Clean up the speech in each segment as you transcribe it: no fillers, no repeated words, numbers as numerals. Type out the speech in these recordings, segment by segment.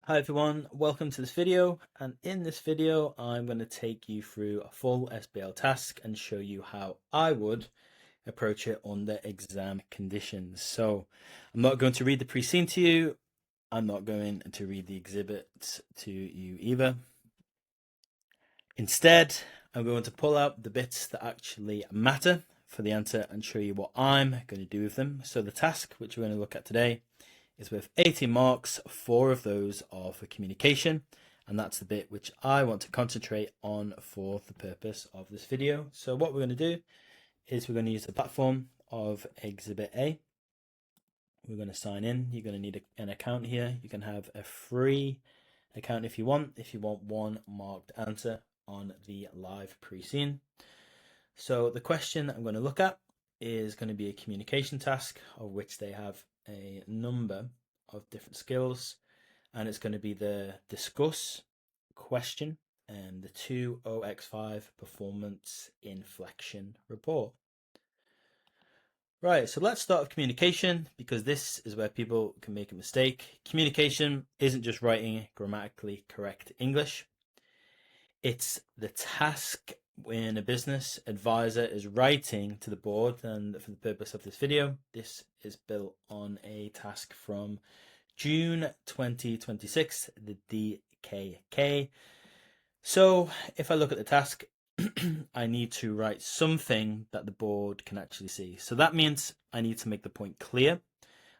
Hi everyone, welcome to this video, and in this video I'm going to take you through a full SBL task and show you how I would approach it under exam conditions. So I'm not going to read the pre-scene to you, I'm not going to read the exhibits to you either. Instead, I'm going to pull out the bits that actually matter for the answer and show you what I'm going to do with them. So the task which we're going to look at today is with 18 marks, 4 of those are for communication, and that's the bit which I want to concentrate on for the purpose of this video. So what we're going to do is we're going to use the platform of Exhibit A. We're going to sign in. You're going to need an account here. You can have a free account if you want one marked answer on the live pre-scene. So the question I'm going to look at is going to be a communication task, of which they have a number of different skills, and it's going to be the discuss question and the 2OX5 performance inflection report. Right, so let's start with communication, because this is where people can make a mistake. Communication isn't just writing grammatically correct English. It's the task when a business advisor is writing to the board, and for the purpose of this video, this is built on a task from June 2026, the DKK. So if I look at the task, I need to write something that the board can actually see. So that means I need to make the point clear.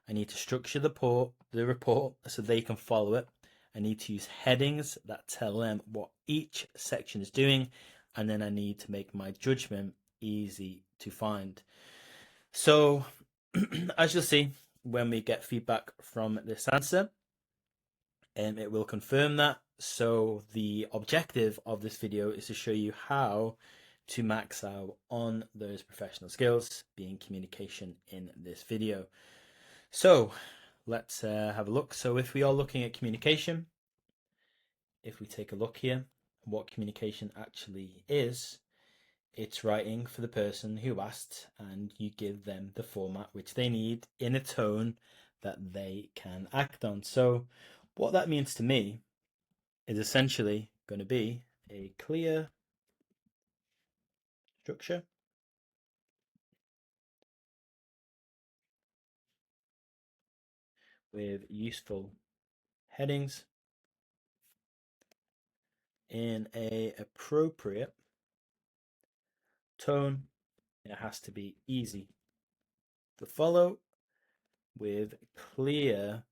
I need to structure the report so they can follow it. I need to use headings that tell them what each section is doing, and then I need to make my judgment easy to find. So as you'll see, when we get feedback from this answer, it will confirm that. So the objective of this video is to show you how to max out on those professional skills, being communication, in this video. So let's have a look. So if we are looking at communication, if we take a look here, what communication actually is, it's writing for the person who asked, and you give them the format which they need in a tone that they can act on. So what that means to me is essentially going to be a clear structure with useful headings in a appropriate tone. It has to be easy to follow with clear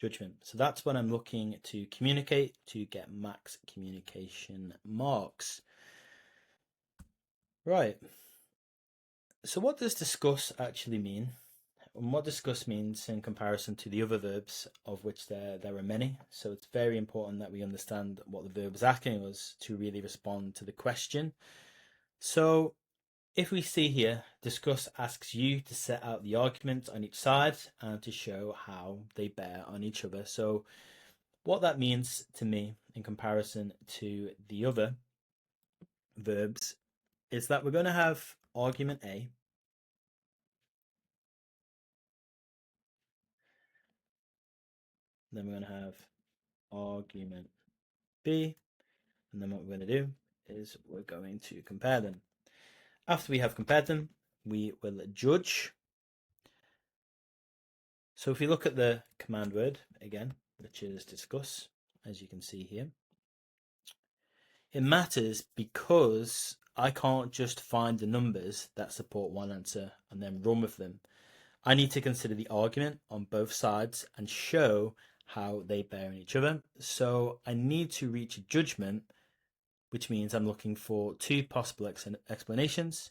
judgment. So that's what I'm looking to communicate to get max communication marks. Right. So what does discuss actually mean? And what discuss means in comparison to the other verbs, of which there are many. So it's very important that we understand what the verb is asking us to really respond to the question. So if we see here, discuss asks you to set out the arguments on each side and to show how they bear on each other. So what that means to me in comparison to the other verbs is that we're going to have argument A, then we're going to have argument B, and then what we're going to do is we're going to compare them. After we have compared them, we will judge. So if you look at the command word again, which is discuss, as you can see here, it matters because I can't just find the numbers that support one answer and then run with them. I need to consider the argument on both sides and show how they bear on each other. So I need to reach a judgment, which means I'm looking for two possible explanations.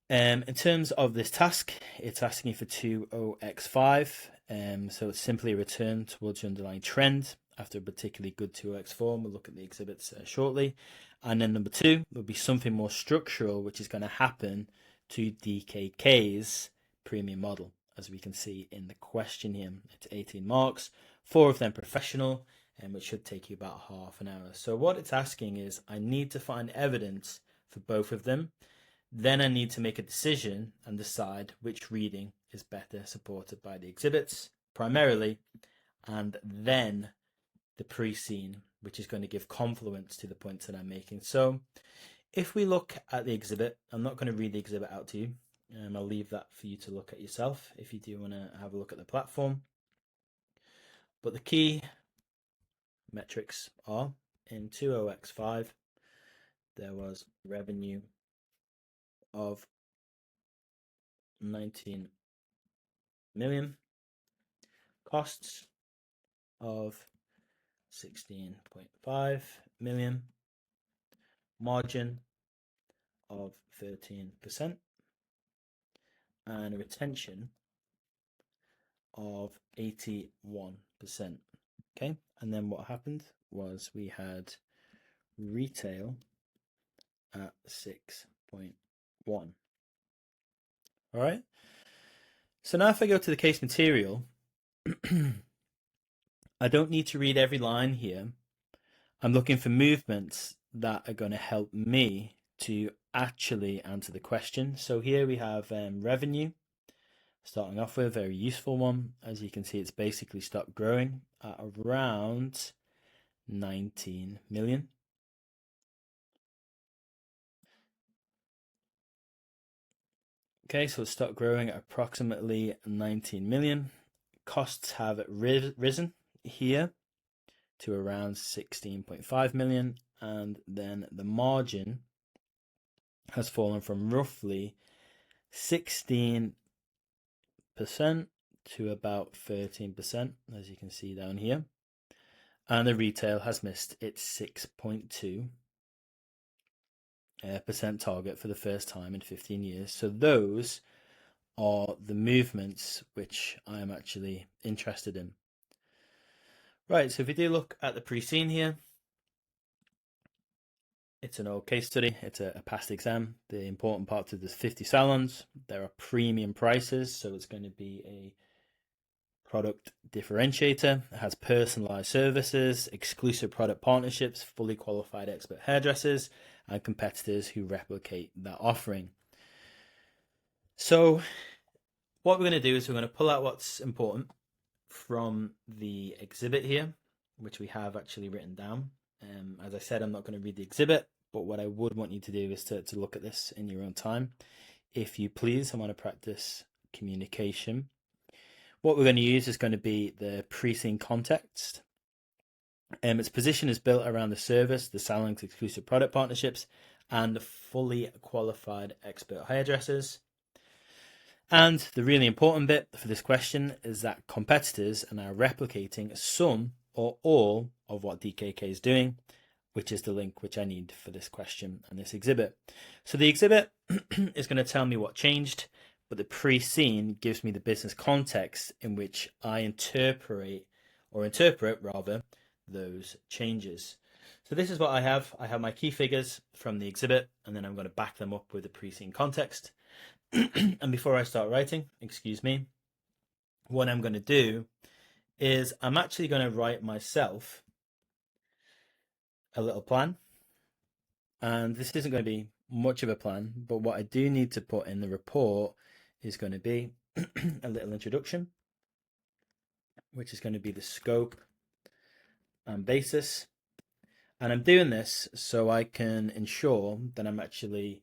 In terms of this task, it's asking for 2OX5. So it's simply a return towards the underlying trend after a particularly good 2OX4. We'll look at the exhibits shortly. And then number 2 will be something more structural, which is going to happen to DKK's premium model, as we can see in the question here. It's 18 marks, 4 of them professional, which should take you about half an hour. So what it's asking is I need to find evidence for both of them. Then I need to make a decision and decide which reading is better supported by the exhibits primarily, and then the pre-scene, which is going to give confluence to the points that I'm making. So if we look at the exhibit, I'm not going to read the exhibit out to you. I'll leave that for you to look at yourself if you do want to have a look at the platform. But the key metrics are in 20x5, there was revenue of 19 million, costs of 16.5 million, margin of 13%, and a retention of 81%. Okay, and then what happened was we had retail at 6.1. All right, so now if I go to the case material, I don't need to read every line here. I'm looking for movements that are going to help me to actually answer the question. So here we have revenue starting off with, a very useful one. As you can see, it's basically stopped growing at around 19 million. Okay, so it's stopped growing at approximately 19 million. Costs have risen here to around 16.5 million, and then the margin has fallen from roughly 16% to about 13%, as you can see down here. And the retail has missed its 6.2% target for the first time in 15 years. So those are the movements which I am actually interested in. Right, so if we do look at the pre-scene here, it's an old case study. It's a past exam. The important part of this 50 salons. There are premium prices, so it's going to be a product differentiator. It has personalized services, exclusive product partnerships, fully qualified expert hairdressers, and competitors who replicate that offering. So what we're going to do is we're going to pull out what's important from the exhibit here, which we have actually written down. As I said, I'm not going to read the exhibit, but what I would want you to do is to look at this in your own time. If you please, I want to practice communication. What we're going to use is going to be the pre-scene context. Its position is built around the service, the salon's exclusive product partnerships, and the fully qualified expert hairdressers. And the really important bit for this question is that competitors are now replicating some or all of what DKK is doing, which is the link which I need for this question and this exhibit. So the exhibit is going to tell me what changed, but the pre-scene gives me the business context in which I interpret those changes. So this is what I have. I have my key figures from the exhibit, and then I'm going to back them up with the pre-scene context. And before I start writing, excuse me, what I'm going to do is I'm actually going to write myself a little plan. And this isn't going to be much of a plan, but what I do need to put in the report is going to be a little introduction, which is going to be the scope and basis. And I'm doing this so I can ensure that I'm actually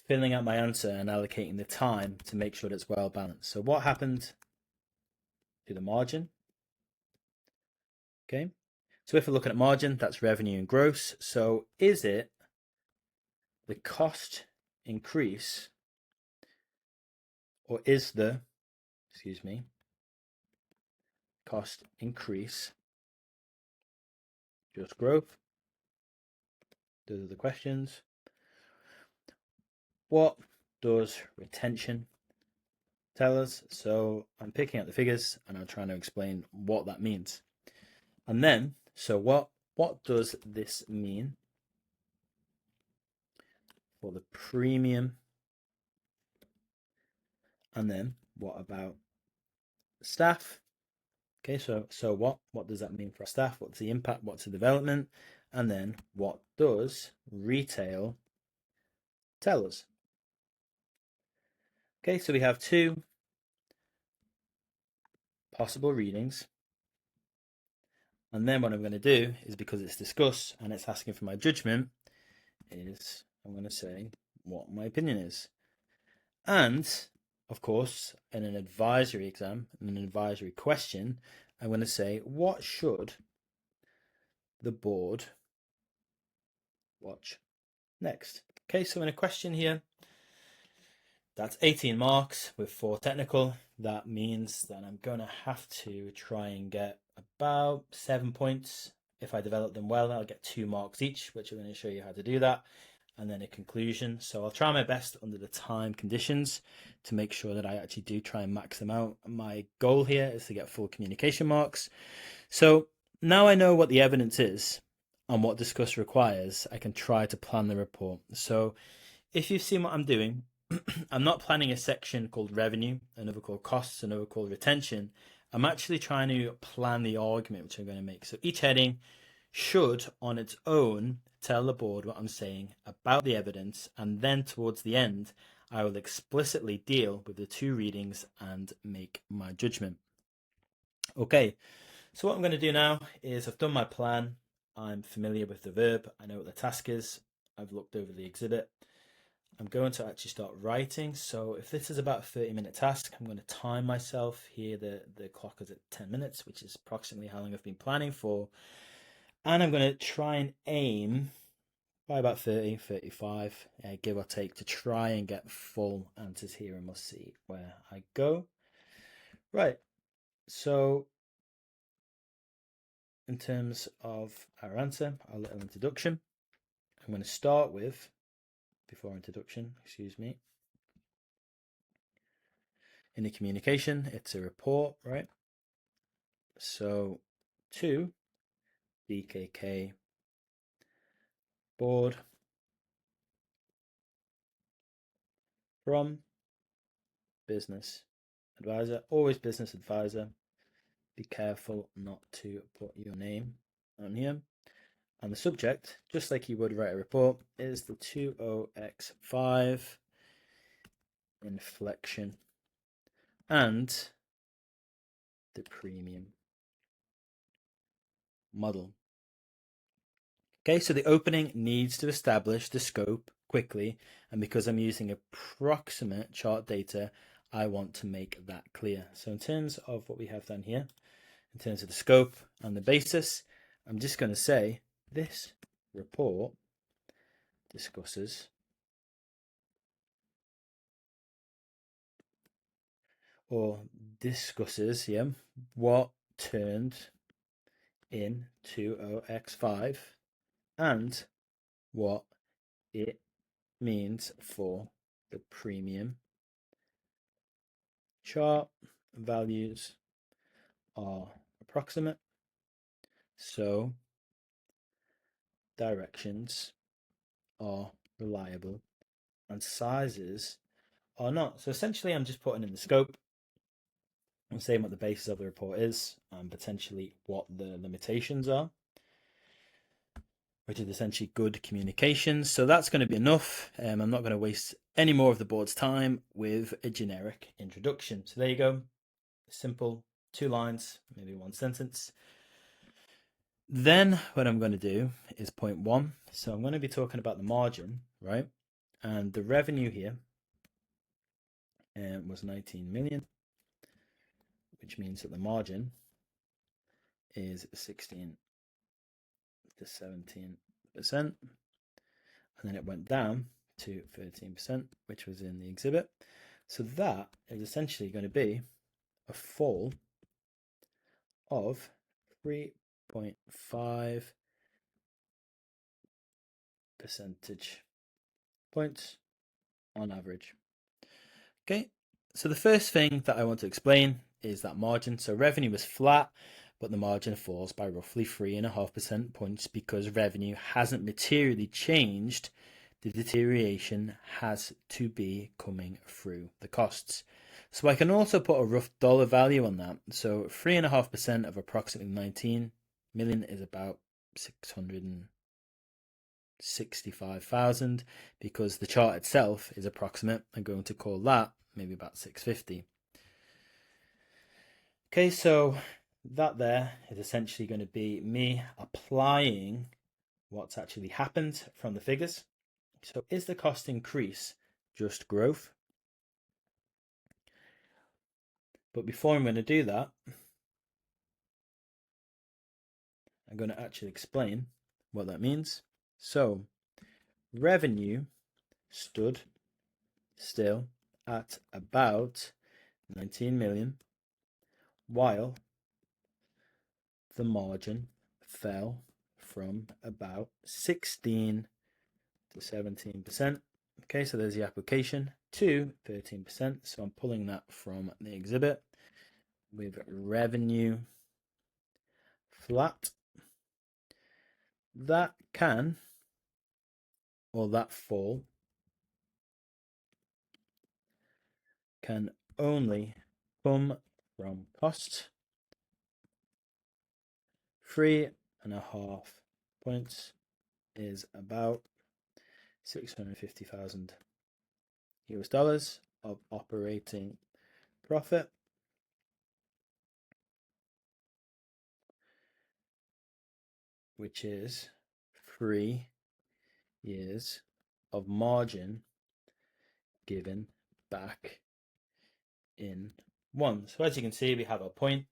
filling out my answer and allocating the time to make sure that it's well balanced. So what happened to the margin? Okay, so if we're looking at margin, that's revenue and gross. So is it the cost increase, or is the, cost increase just growth? Those are the questions. What does retention tell us? So I'm picking out the figures and I'm trying to explain what that means. And then, so what does this mean for the premium? And then what about staff? Okay, so what does that mean for our staff? What's the impact? What's the development? And then what does retail tell us? Okay, so we have two possible readings. And then what I'm going to do is, because it's discuss and it's asking for my judgment, is I'm going to say what my opinion is. And of course, in an advisory exam, in an advisory question, I'm going to say, what should the board watch next? Okay, so in a question here, that's 18 marks with 4 technical. That means that I'm going to have to try and get about 7 points. If I develop them well, I'll get 2 marks each, which I'm going to show you how to do that. And then a conclusion. So I'll try my best under the time conditions to make sure that I actually do try and max them out. My goal here is to get full communication marks. So now I know what the evidence is and what discuss requires, I can try to plan the report. So if you've seen what I'm doing, I'm not planning a section called revenue, another called costs, another called retention. I'm actually trying to plan the argument which I'm going to make. So each heading should on its own tell the board what I'm saying about the evidence, and then towards the end I will explicitly deal with the 2 readings and make my judgment. Okay, so what I'm going to do now is I've done my plan, I'm familiar with the verb, I know what the task is, I've looked over the exhibit. I'm going to actually start writing. So if this is about a 30-minute task, I'm going to time myself here. The clock is at 10 minutes, which is approximately how long I've been planning for. And I'm going to try and aim by about 30, 35, give or take, to try and get full answers here, and we'll see where I go. Right, so in terms of our answer, our little introduction, I'm going to start with, before introduction, excuse me, in the communication, it's a report, right? So to BKK board from business advisor, always business advisor. Be careful not to put your name on here. And the subject, just like you would write a report, is the 20x5 inflection and the premium model. Okay, so the opening needs to establish the scope quickly, and because I'm using approximate chart data, I want to make that clear. So in terms of what we have done here, in terms of the scope and the basis, I'm just going to say this report discusses what turned in 20x5 and what it means for the premium chart. Values are approximate, so directions are reliable and sizes are not. So essentially I'm just putting in the scope, I'm saying what the basis of the report is and potentially what the limitations are, which is essentially good communication. So that's going to be enough. I'm not going to waste any more of the board's time with a generic introduction. So there you go. Simple, 2 lines, maybe 1 sentence. Then what I'm going to do is point 1. So I'm going to be talking about the margin, right? And the revenue here was 19 million, which means that the margin is 16 to 17%. And then it went down to 13%, which was in the exhibit. So that is essentially going to be a fall of 3.5 percentage points on average. Okay, so the first thing that I want to explain is that margin. So revenue was flat, but the margin falls by roughly 3.5% points because revenue hasn't materially changed. The deterioration has to be coming through the costs. So I can also put a rough dollar value on that. So 3.5% of approximately 19 million is about 665,000, because the chart itself is approximate. I'm going to call that maybe about 650. Okay, so that there is essentially going to be me applying what's actually happened from the figures. So is the cost increase just growth? But before I'm going to do that, I'm going to actually explain what that means. So revenue stood still at about 19 million, while the margin fell from about 16 to 17%. Okay, so there's the application to 13%. So I'm pulling that from the exhibit with revenue flat. That can, or that fall, can only come from cost. 3.5 points is about 650,000 US dollars of operating profit, which is 3 years of margin given back in one. So as you can see, we have a point,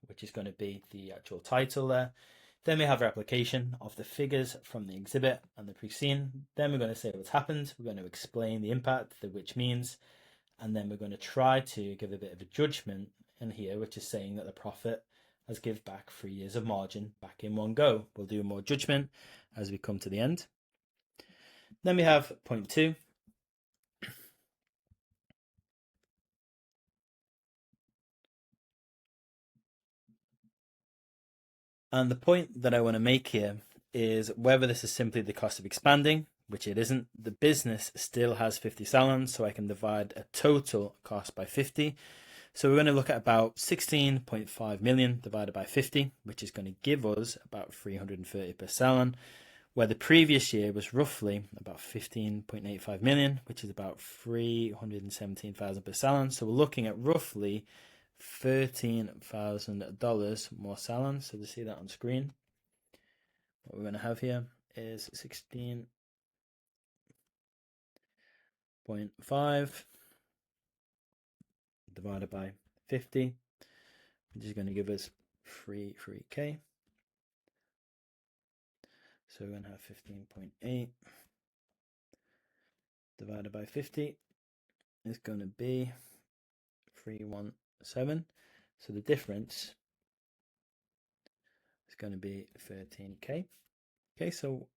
which is going to be the actual title there. Then we have our application of the figures from the exhibit and the pre-scene. Then we're going to say what's happened. We're going to explain the impact, the which means, and then we're going to try to give a bit of a judgment in here, which is saying that the profit has give back 3 years of margin back in one go. We'll do more judgment as we come to the end. Then we have point 2. And the point that I want to make here is whether this is simply the cost of expanding, which it isn't. The business still has 50 salons, so I can divide a total cost by 50. So we're going to look at about 16.5 million divided by 50, which is going to give us about 330 per salon, where the previous year was roughly about 15.85 million, which is about 317,000 per salon. So we're looking at roughly $13,000 more salons. So to see that on screen, what we're going to have here is 16.5 divided by 50, which is going to give us 3K. So we're going to have 15.8 divided by 50 is going to be 317. So the difference is going to be 13K. Okay, so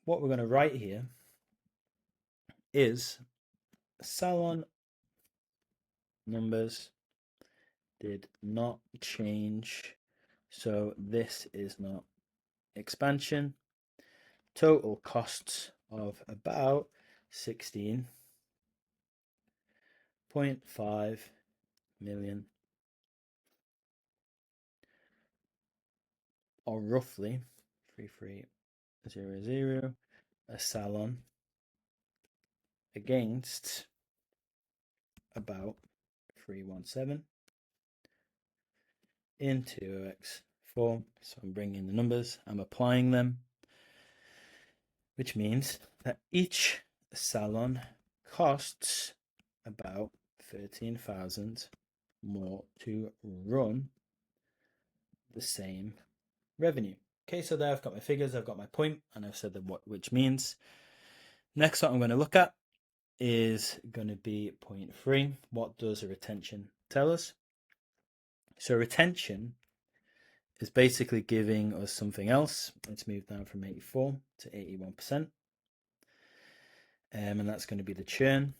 what we're going to write here is salon numbers did not change. So this is not expansion. Total costs of about 16.5 million, or roughly 3300 a salon, against about 317 into x4. So I'm bringing the numbers, I'm applying them, which means that each salon costs about 13,000 more to run the same revenue. Okay, so there I've got my figures, I've got my point, and I've said which means. Next, what I'm going to look at is going to be point 3. What does a retention tell us? So retention is basically giving us something else. Let's move down from 84 to 81%. And that's going to be the churn.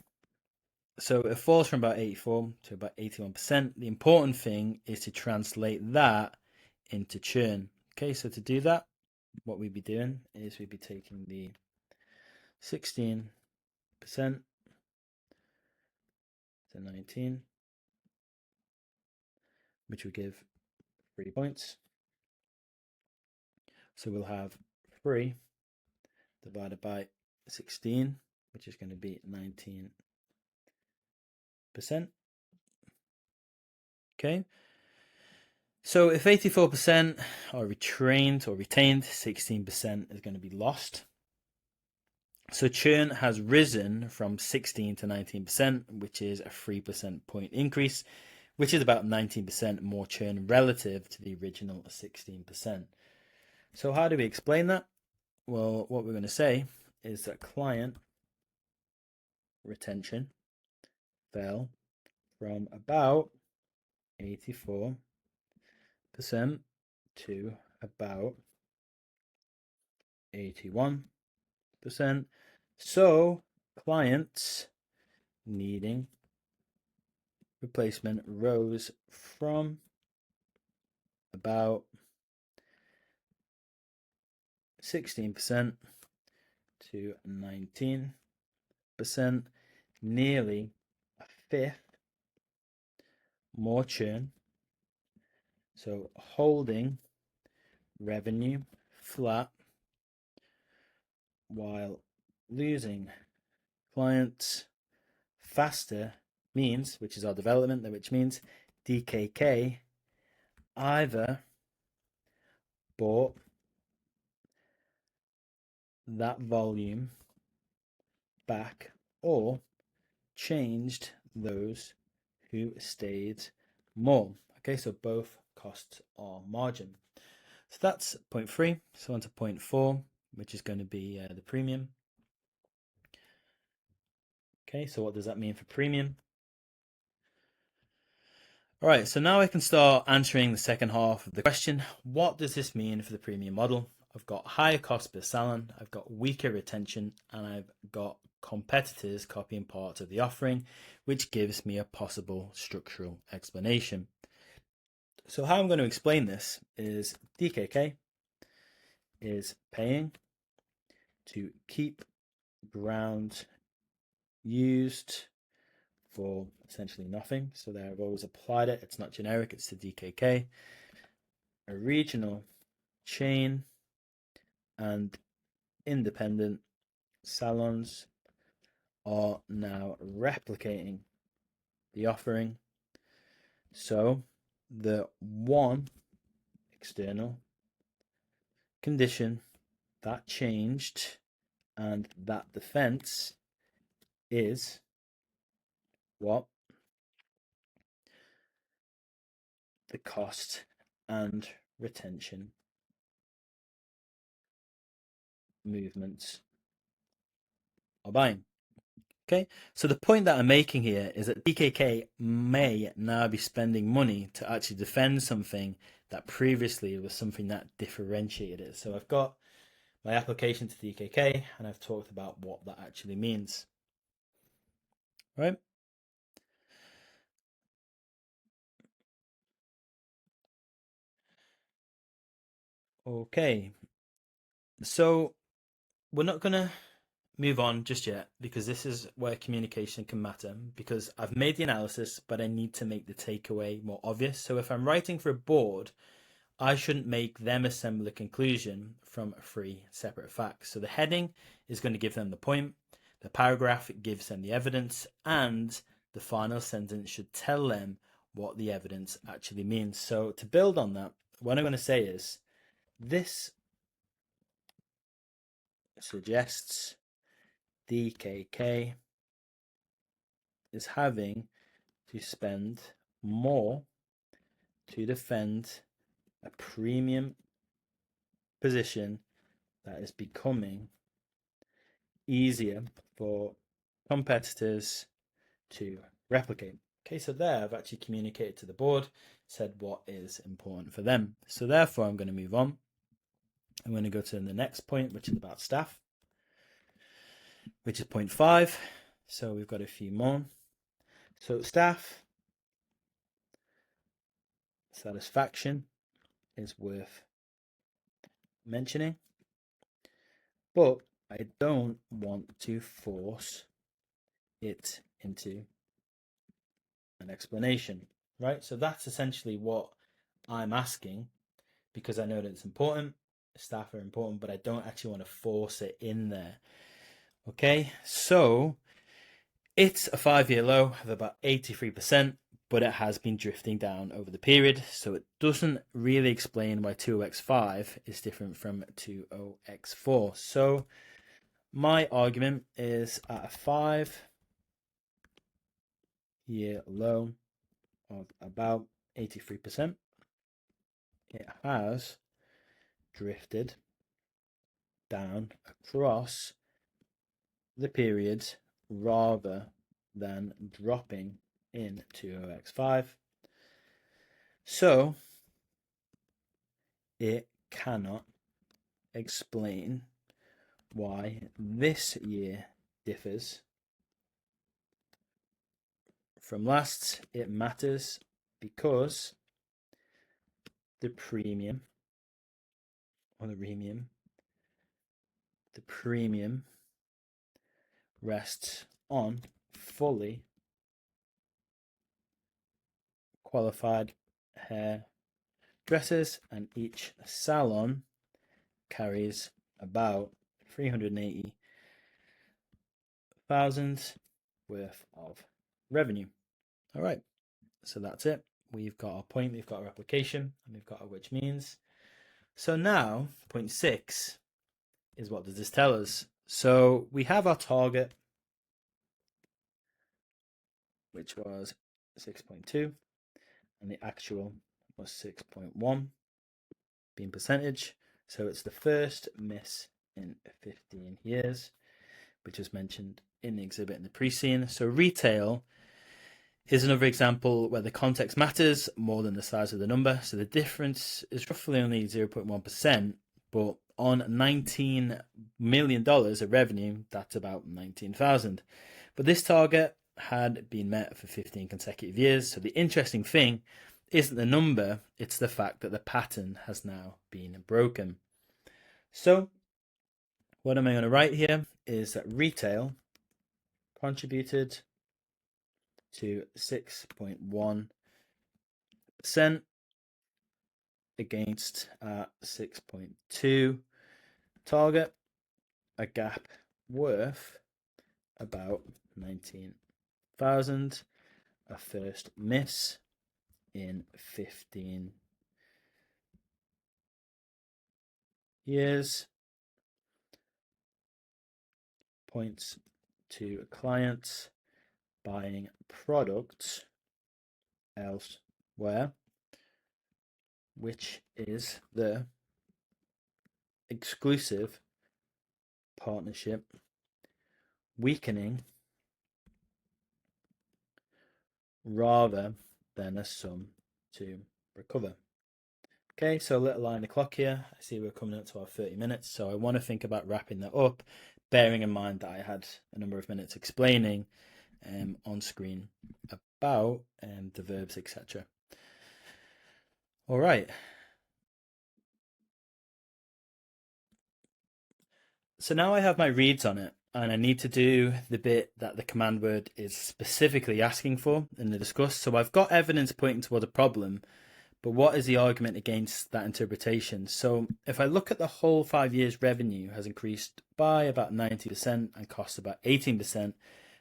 So it falls from about 84 to about 81%. The important thing is to translate that into churn. Okay, so to do that, what we'd be doing is we'd be taking the 16% to 19, which would give 3 points. So we'll have 3 divided by 16, which is going to be 19%. Okay. So if 84% are retrained or retained, 16% is going to be lost. So churn has risen from 16 to 19%, which is a 3% point increase, which is about 19% more churn relative to the original 16%. So how do we explain that? Well, what we're going to say is that client retention fell from about 84% to about 81%. So clients needing replacement rose from about 16% to 19%, nearly a fifth more churn. So holding revenue flat while losing clients faster means, which is our development, which means DKK either bought that volume back or changed those who stayed more. Okay, so both costs are margin. So that's point 3. So on to point 4, which is going to be the premium. Okay, so what does that mean for premium? All right, so now I can start answering the second half of the question. What does this mean for the premium model? I've got higher cost per salon, I've got weaker retention, and I've got competitors copying parts of the offering, which gives me a possible structural explanation. So how I'm going to explain this is DKK is paying to keep ground used for essentially nothing. So there I've always applied it. It's not generic, it's to DKK. A regional chain and independent salons are now replicating the offering. So the one external condition that changed and that defense is what? The cost and retention movements are buying. Okay, so the point that I'm making here is that DKK may now be spending money to actually defend something that previously was something that differentiated it. So I've got my application to DKK and I've talked about what that actually means. Right? Okay, so we're not going to move on just yet because this is where communication can matter, because I've made the analysis, but I need to make the takeaway more obvious. So if I'm writing for a board, I shouldn't make them assemble a conclusion from 3 separate facts. So the heading is going to give them the point, the paragraph gives them the evidence, and the final sentence should tell them what the evidence actually means. So to build on that, what I'm going to say is this suggests DKK is having to spend more to defend a premium position that is becoming easier for competitors to replicate. Okay, so there I've actually communicated to the board, said what is important for them. So therefore I'm going to move on. I'm going to go to the next point, which is about staff, which is point 5. So we've got a few more. So staff satisfaction is worth mentioning, but I don't want to force it into an explanation, right? So that's essentially what I'm asking, because I know that it's important, staff are important, but I don't actually want to force it in there. Okay, so it's a 5-year low of about 83%, but it has been drifting down over the period, so it doesn't really explain why 20x5 is different from 20x4. So my argument is at a 5-year low of about 83%, it has drifted down across the periods rather than dropping in 20x5. So it cannot explain why this year differs from last. It matters because the premium rests on fully qualified hairdressers, and each salon carries about 380,000 worth of revenue. All right, so that's it. We've got our point, we've got our application, and we've got our which means. So now, point 6 is, what does this tell us? So we have our target, which was 6.2, and the actual was 6.1 being percentage. So it's the first miss in 15 years, which is mentioned in the exhibit in the pre-scene. So retail is another example where the context matters more than the size of the number. So the difference is roughly only 0.1%, but on $19 million of revenue, that's about 19,000. But this target had been met for 15 consecutive years. So the interesting thing isn't the number, it's the fact that the pattern has now been broken. So what am I going to write here is that retail contributed to 6.1% against 6.2 target, a gap worth about 19,000, a first miss in 15 years, points to clients buying products elsewhere, which is the exclusive partnership weakening rather than a sum to recover. Okay, so a little line of clock here. I see we're coming up to our 30 minutes, so I want to think about wrapping that up, bearing in mind that I had a number of minutes explaining on screen about the verbs, etc. All right. So now I have my reads on it, and I need to do the bit that the command word is specifically asking for in the discuss. So I've got evidence pointing toward a problem, but what is the argument against that interpretation? So if I look at the whole 5 years, revenue has increased by about 90% and cost about 18%.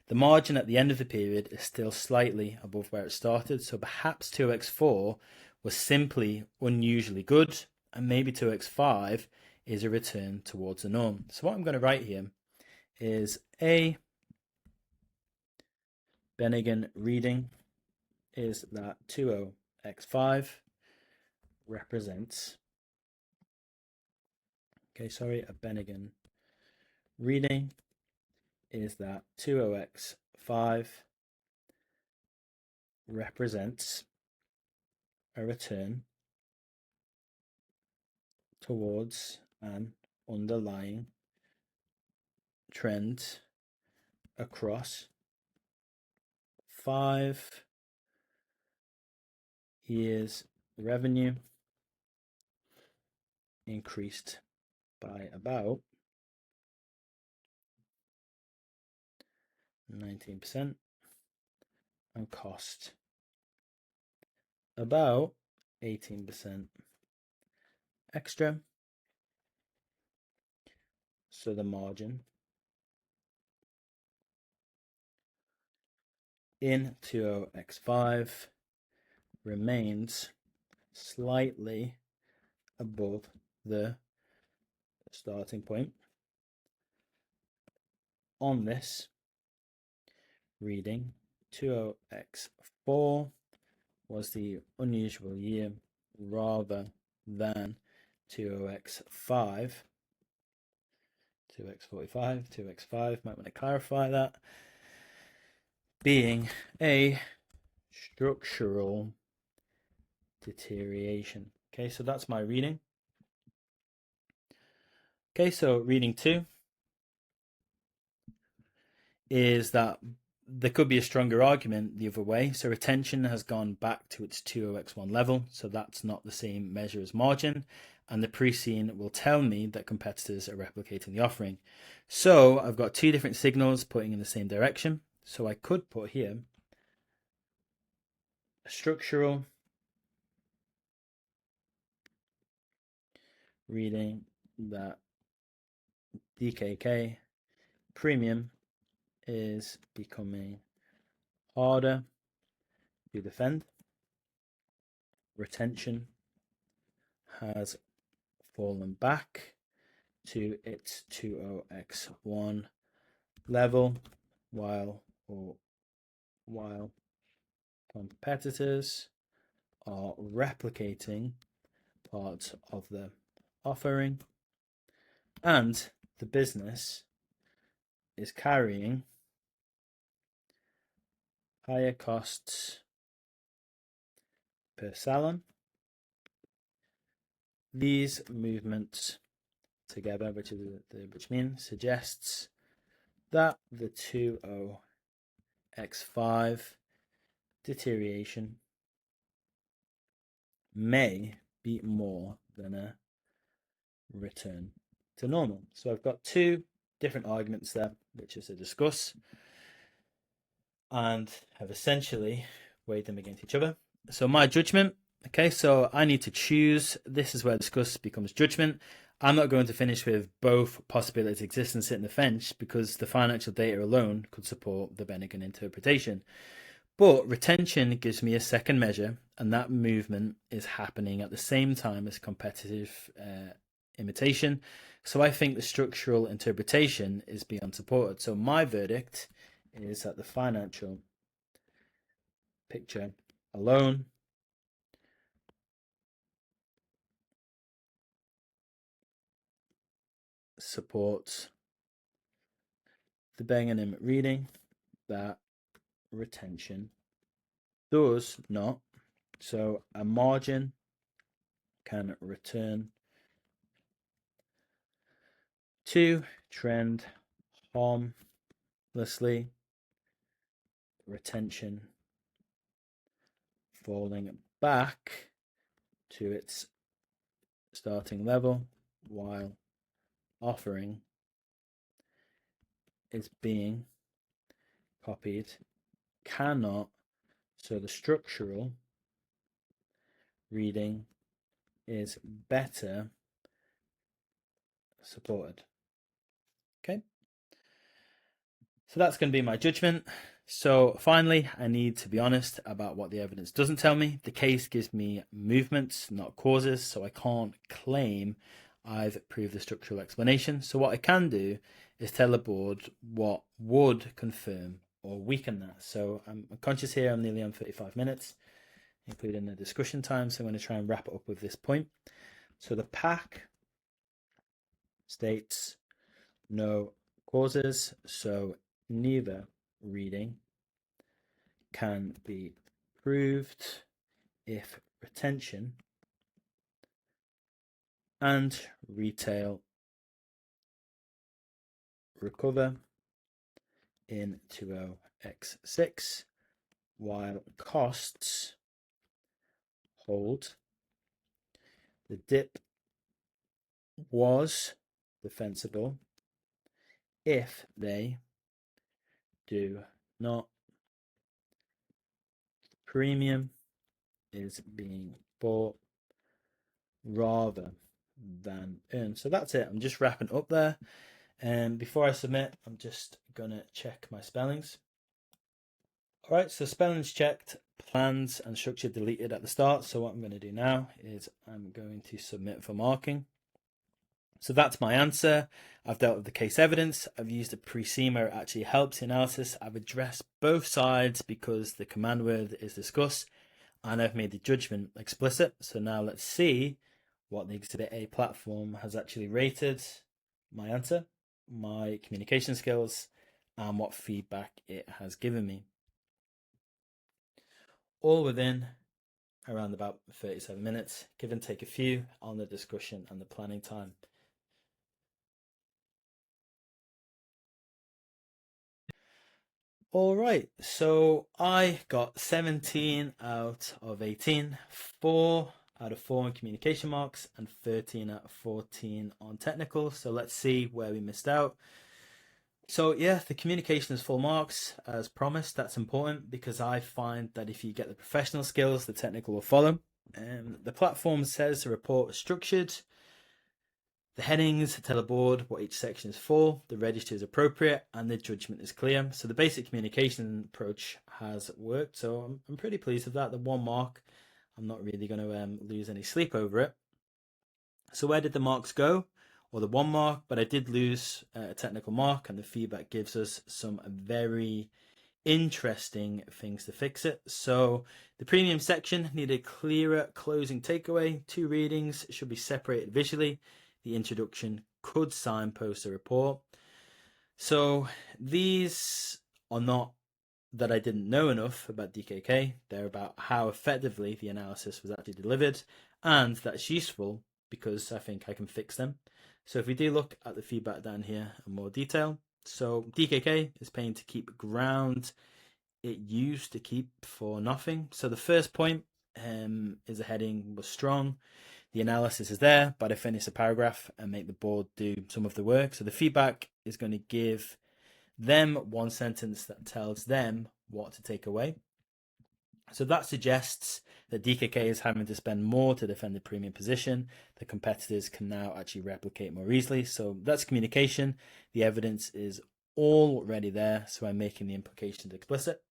The margin at the end of the period is still slightly above where it started. So perhaps 2x4 was simply unusually good, and maybe 2x5 is a return towards the norm. So what I'm going to write here is a Bennigan reading is that 20x5 represents, a Bennigan reading is that 20x5 represents a return towards an underlying trend across 5 years. Revenue increased by about 19% and cost about 18% extra. So the margin in 20x5 remains slightly above the starting point on this reading. 20x4 was the unusual year rather than 20x5. 2x45, 2x5, might want to clarify that, being a structural deterioration. Okay, so that's my reading. Okay, so reading 2 is that there could be a stronger argument the other way. So retention has gone back to its 20x1 level, so that's not the same measure as margin, and the pre-seen will tell me that competitors are replicating the offering. So I've got two different signals pointing in the same direction. So I could put here a structural reading that DKK premium is becoming harder to defend. Retention has fallen back to its 20x1 level, while competitors are replicating parts of the offering, and the business is carrying higher costs per salon. These movements together, which means suggests that the 20x5 deterioration may be more than a return to normal. So I've got two different arguments there, which is to discuss, and have essentially weighed them against each other. So my judgment, okay, so I need to choose. This is where discuss becomes judgment. I'm not going to finish with both possibilities exist and sit in the fence, because the financial data alone could support the Bennigan interpretation. But retention gives me a second measure, and that movement is happening at the same time as competitive imitation. So I think the structural interpretation is beyond supported. So my verdict is that the financial picture alone supports the Benningham reading that retention does not. So a margin can return to trend harmlessly, retention falling back to its starting level while offering is being copied cannot. So the structural reading is better supported. Okay, so that's going to be my judgment. So finally, I need to be honest about what the evidence doesn't tell me. The case gives me movements, not causes, so I can't claim I've proved the structural explanation. So what I can do is tell the board what would confirm or weaken that. So I'm conscious here, I'm nearly on 35 minutes, including the discussion time, so I'm going to try and wrap it up with this point. So the pack states no causes, so neither reading can be proved if retention and retail recover in 20x6 while costs hold. The dip was defensible if they do not. Premium is being bought rather than earned. So that's it. I'm just wrapping up there. And before I submit, I'm just going to check my spellings. All right, so spelling's checked. plans and structure deleted at the start. So what I'm going to do now is I'm going to submit for marking. So that's my answer. I've dealt with the case evidence. I've used a pre-scene where it actually helps the analysis. I've addressed both sides because the command word is discussed, and I've made the judgment explicit. So now let's see what the Exhibit A platform has actually rated my answer, my communication skills, and what feedback it has given me. All within around about 37 minutes, give and take a few on the discussion and the planning time. All right, so I got 17 out of 18, 4 out of 4 on communication marks, and 13 out of 14 on technical. So let's see where we missed out. So yeah, the communication is full marks as promised. That's important because I find that if you get the professional skills, the technical will follow. The platform says the report is structured. The headings tell the board what each section is for, the register is appropriate, and the judgment is clear. So the basic communication approach has worked. So I'm pretty pleased with that. The 1 mark, I'm not really going to lose any sleep over it. So where did the marks go? Or the 1 mark, but I did lose a technical mark, and the feedback gives us some very interesting things to fix it. So the premium section needed a clearer closing takeaway. 2 readings should be separated visually. The introduction could signpost a report. So these are not that I didn't know enough about DKK. They're about how effectively the analysis was actually delivered, and that's useful because I think I can fix them. So if we do look at the feedback down here in more detail, so DKK is paying to keep ground it used to keep for nothing. So the first point is the heading was strong. The analysis is there, but I finish the paragraph and make the board do some of the work. So the feedback is going to give them 1 sentence that tells them what to take away. So that suggests that DKK is having to spend more to defend the premium position. The competitors can now actually replicate more easily. So that's communication. The evidence is already there, so I'm making the implications explicit.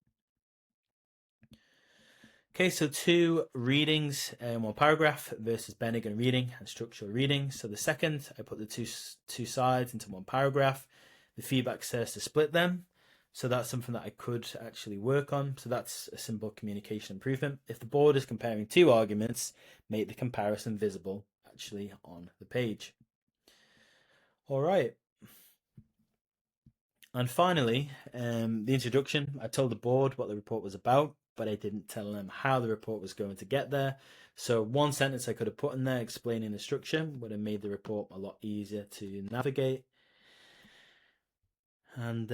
Okay, so 2 readings in 1 paragraph versus Bennigan reading and structural reading. So the second, I put the two sides into 1 paragraph. The feedback says to split them. So that's something that I could actually work on. So that's a simple communication improvement. If the board is comparing 2 arguments, make the comparison visible actually on the page. All right. And finally, the introduction. I told the board what the report was about, but I didn't tell them how the report was going to get there. So 1 sentence I could have put in there explaining the structure would have made the report a lot easier to navigate. And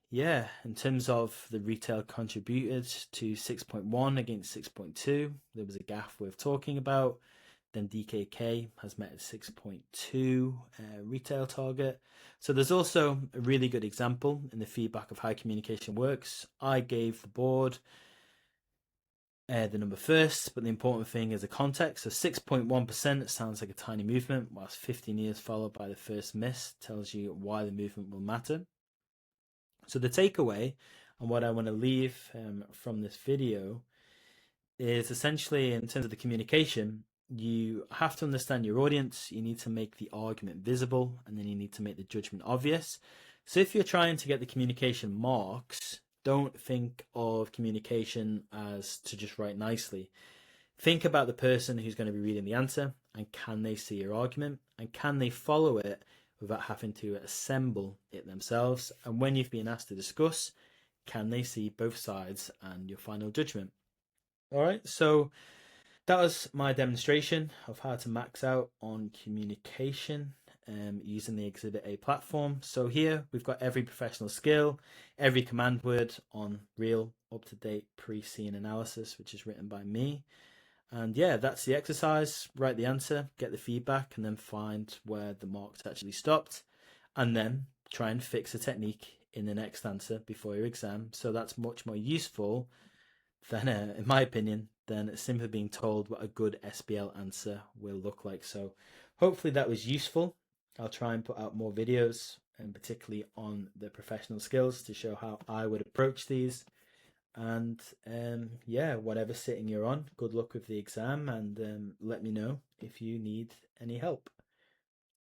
yeah, in terms of the retail contributed to 6.1 against 6.2, there was a gap worth talking about. Then DKK has met its 6.2 retail target. So there's also a really good example in the feedback of how communication works. I gave the board the number first, but the important thing is the context. So 6.1% sounds like a tiny movement, whilst 15 years followed by the first miss tells you why the movement will matter. So the takeaway and what I want to leave from this video is essentially in terms of the communication, you have to understand your audience, you need to make the argument visible, and then you need to make the judgment obvious. So if you're trying to get the communication marks, don't think of communication as to just write nicely. Think about the person who's going to be reading the answer, and can they see your argument, and can they follow it without having to assemble it themselves? And when you've been asked to discuss, can they see both sides and your final judgment? All right, so that was my demonstration of how to max out on communication using the Exhibit A platform. So here we've got every professional skill, every command word on real, up-to-date pre-scene analysis, which is written by me. And yeah, that's the exercise. Write the answer, get the feedback, and then find where the marks actually stopped. And then try and fix the technique in the next answer before your exam. So that's much more useful than, in my opinion, than simply being told what a good SBL answer will look like. So hopefully that was useful. I'll try and put out more videos, and particularly on the professional skills, to show how I would approach these. And yeah, whatever sitting you're on, good luck with the exam, and let me know if you need any help.